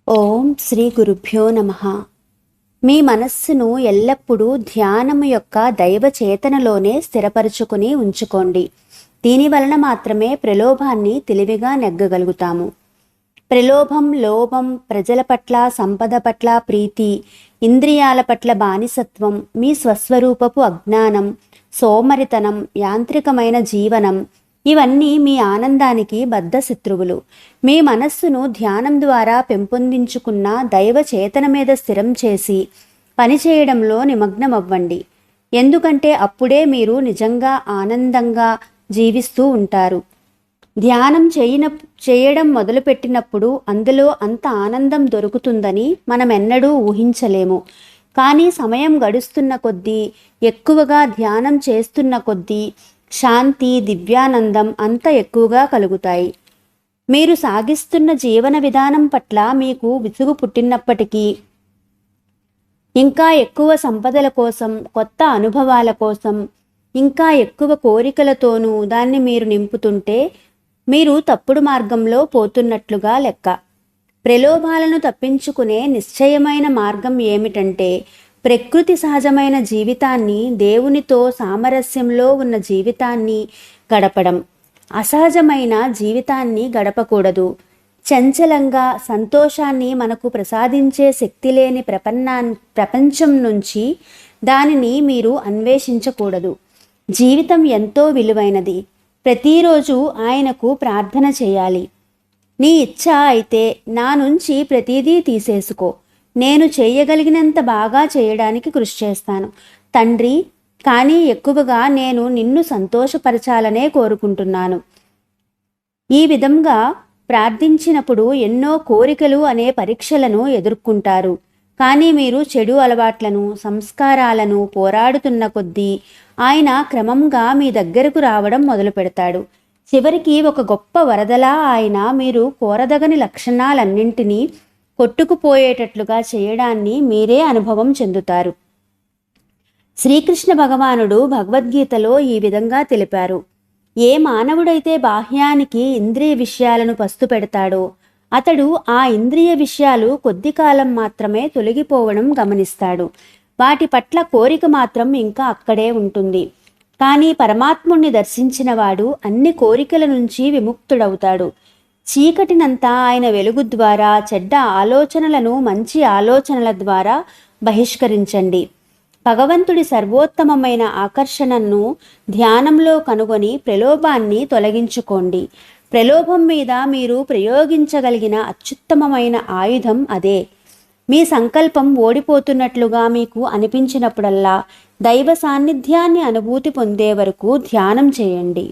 ఓం శ్రీ గురుభ్యో నమః. మీ మనస్సును ఎల్లప్పుడూ ధ్యానము యొక్క దైవ చేతనలోనే స్థిరపరుచుకుని ఉంచుకోండి. దీనివలన మాత్రమే ప్రలోభాన్ని తెలివిగా నెగ్గగలుగుతాము. ప్రలోభం, లోభం, ప్రజల పట్ల, సంపద పట్ల ప్రీతి, ఇంద్రియాల పట్ల బానిసత్వం, మీ స్వస్వరూపపు అజ్ఞానం, సోమరితనం, యాంత్రికమైన జీవనం ఇవన్నీ మీ ఆనందానికి బద్ధశత్రువులు. మీ మనస్సును ధ్యానం ద్వారా పెంపొందించుకున్న దైవ చేతన మీద స్థిరం చేసి పనిచేయడంలో నిమగ్నమవ్వండి. ఎందుకంటే అప్పుడే మీరు నిజంగా ఆనందంగా జీవిస్తూ ఉంటారు. ధ్యానం చేయడం మొదలుపెట్టినప్పుడు అందులో అంత ఆనందం దొరుకుతుందని మనం ఎన్నడూ ఊహించలేము. కానీ సమయం గడుస్తున్న కొద్దీ, ఎక్కువగా ధ్యానం చేస్తున్న కొద్దీ శాంతి, దివ్యానందం అంత ఎక్కువగా కలుగుతాయి. మీరు సాగిస్తున్న జీవన విధానం పట్ల మీకు విసుగు పుట్టినప్పటికీ, ఇంకా ఎక్కువ సంపదల కోసం, కొత్త అనుభవాల కోసం, ఇంకా ఎక్కువ కోరికలతోనూ దాన్ని మీరు నింపుతుంటే మీరు తప్పుడు మార్గంలో పోతున్నట్లుగా లెక్క. ప్రలోభాలను తప్పించుకునే నిశ్చయమైన మార్గం ఏమిటంటే ప్రకృతి సహజమైన జీవితాన్ని, దేవునితో సామరస్యంలో ఉన్న జీవితాన్ని గడపడం. అసహజమైన జీవితాన్ని గడపకూడదు. చంచలంగా సంతోషాన్ని మనకు ప్రసాదించే శక్తి లేని ప్రపంచం నుంచి దానిని మీరు అన్వేషించకూడదు. జీవితం ఎంతో విలువైనది. ప్రతిరోజు ఆయనకు ప్రార్థన చేయాలి. నీ ఇచ్ఛ అయితే నా నుంచి ప్రతిదీ తీసేసుకో. నేను చేయగలిగినంత బాగా చేయడానికి కృషి చేస్తాను తండ్రి, కానీ ఎక్కువగా నేను నిన్ను సంతోషపరచాలనే కోరుకుంటున్నాను. ఈ విధంగా ప్రార్థించినప్పుడు ఎన్నో కోరికలు అనే పరీక్షలను ఎదుర్కొంటారు. కానీ మీరు చెడు అలవాట్లను, సంస్కారాలను పోరాడుతున్న కొద్దీ ఆయన క్రమంగా మీ దగ్గరకు రావడం మొదలు పెడతాడు. చివరికి ఒక గొప్ప వరదలా ఆయన మీరు కోరదగని లక్షణాలన్నింటినీ కొట్టుకుపోయేటట్లుగా చేయడాన్ని మీరే అనుభవం చెందుతారు. శ్రీకృష్ణ భగవానుడు భగవద్గీతలో ఈ విధంగా తెలిపారు. ఏ మానవుడైతే బాహ్యానికి ఇంద్రియ విషయాలను పస్తు పెడతాడో అతడు ఆ ఇంద్రియ విషయాలు కొద్ది కాలం మాత్రమే తొలగిపోవడం గమనిస్తాడు. వాటి పట్ల కోరిక మాత్రం ఇంకా అక్కడే ఉంటుంది. కానీ పరమాత్ముణ్ణి దర్శించిన వాడు అన్ని కోరికల నుంచి విముక్తుడవుతాడు. చీకటినంతా ఆయన వెలుగు ద్వారా, చెడ్డ ఆలోచనలను మంచి ఆలోచనల ద్వారా బహిష్కరించండి. భగవంతుడి సర్వోత్తమమైన ఆకర్షణను ధ్యానంలో కనుగొని ప్రలోభాన్ని తొలగించుకోండి. ప్రలోభం మీద మీరు ప్రయోగించగలిగిన అత్యుత్తమమైన ఆయుధం అదే. మీ సంకల్పం ఓడిపోతున్నట్లుగా మీకు అనిపించినప్పుడల్లా దైవ సాన్నిధ్యాన్ని అనుభూతి పొందే వరకు ధ్యానం చేయండి.